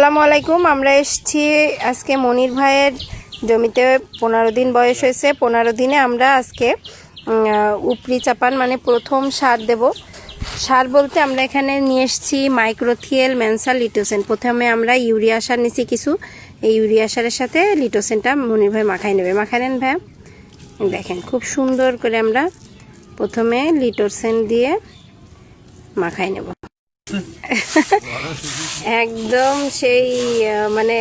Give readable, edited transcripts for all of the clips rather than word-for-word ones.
আসসালামু আলাইকুম। আমরা এসেছি আজকে মনির ভাইয়ের জমিতে 15 দিন বয়স হয়েছে। 15 দিনে আমরা আজকে উপরি চাপান মানে প্রথম সার দেব। সার বলতে আমরা এখানে নিয়ে এসেছি মাইক্রোথিয়েল, মেনসার, লিটোসেন। প্রথমে আমরা ইউরিয়া সার নিছি কিছু। এই ইউরিয়া সারের সাথে লিটোসেনটা মনির ভাই মাখাই নেবে। মাখাই নেন ভাই, দেখেন খুব সুন্দর করে আমরা প্রথমে লিটোসেন দিয়ে মাখাই নেব। একদম সেই মানে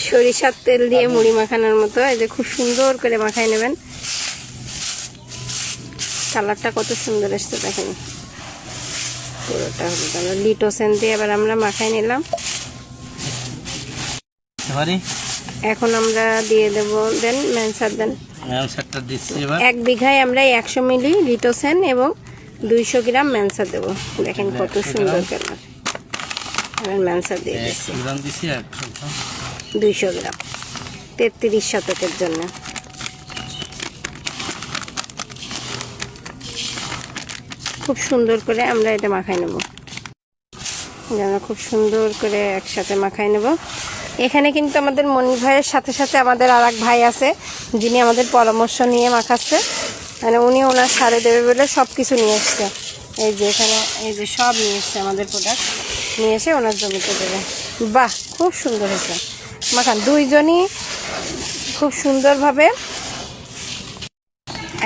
সরিষার তেল দিয়ে মুড়ি মাখানোর মতো। এই যে খুব সুন্দর করে মাখাই নেবেন। কালারটা কত সুন্দর এসছে দেখেন, পুরোটা হলুদ। আমরা লিটোসেন দিয়ে এবার আমরা মাখাই নিলাম। এখন আমরা দিয়ে দেব, দেন মেনসার দেন। 1 বিঘায় আমরা 100 মিলি লিটোসেন এবং 200 গ্রাম মেনসার দেবো। দেখেন কত সুন্দর কালার। মেনসার দিয়ে দিচ্ছি 200 গ্রাম 33 শতকের জন্য। খুব সুন্দর করে আমরা এটা মাখাই নেব। আমরা খুব সুন্দর করে একসাথে মাখাই নেব। এখানে কিন্তু আমাদের মনির ভাইয়ের সাথে সাথে আমাদের আর এক ভাই আছে, যিনি আমাদের পরামর্শ নিয়ে মাখাচ্ছে। মানে উনি ওনার সারে দেবে বলে সব কিছু নিয়ে এসছে। এই যে এখানে এই যে সব নিয়ে এসছে আমাদের প্রোডাক্ট, নিয়ে এসে ওনার জমিতে দেবে। বাহ, খুব সুন্দর হয়েছে মাখান। দুইজনই খুব সুন্দরভাবে।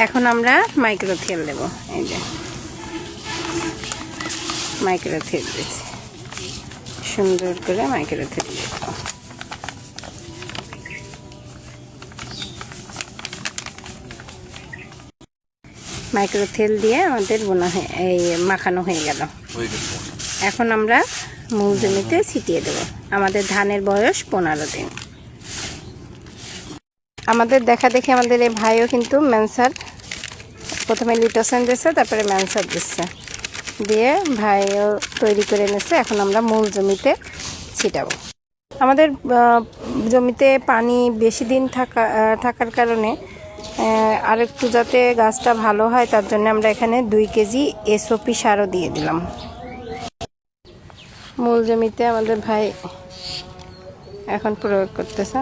এখন আমরা মাইক্রোথিয়েল দেব। এই যে মাইক্রোথিয়েল দিচ্ছি, সুন্দর করে মাইক্রোথিয়েল দেব। মাইক্রোথিয়েল দিয়ে আমাদের বোনা এই মাখানো হয়ে গেল। এখন আমরা মূল জমিতে ছিটিয়ে দেব। আমাদের ধানের বয়স 15 দিন। আমাদের দেখা দেখি আমাদের এই ভাইও কিন্তু মেনসার প্রথমে লিটোসেন দিচ্ছে, তারপরে মেনসার দিচ্ছে, দিয়ে ভাইও তৈরি করে এনেছে। এখন আমরা মূল জমিতে ছিটাবো। আমাদের জমিতে পানি বেশি দিন থাকার কারণে আর একটু যাতে গাছটা ভালো হয়, তার জন্য আমরা এখানে 2 কেজি এসওপি সারও দিয়ে দিলাম। মূল জমিতে আমাদের ভাই এখন প্রয়োগ করতেছে।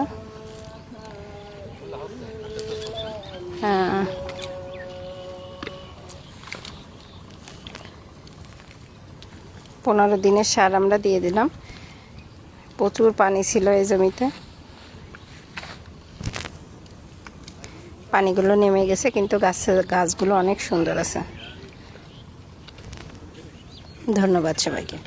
হ্যাঁ, 15 দিনের সার আমরা দিয়ে দিলাম। প্রচুর পানি ছিল এই জমিতে, পানিগুলো নেমে গেছে, কিন্তু গাছগুলো অনেক সুন্দর আছে। ধন্যবাদ সবাইকে।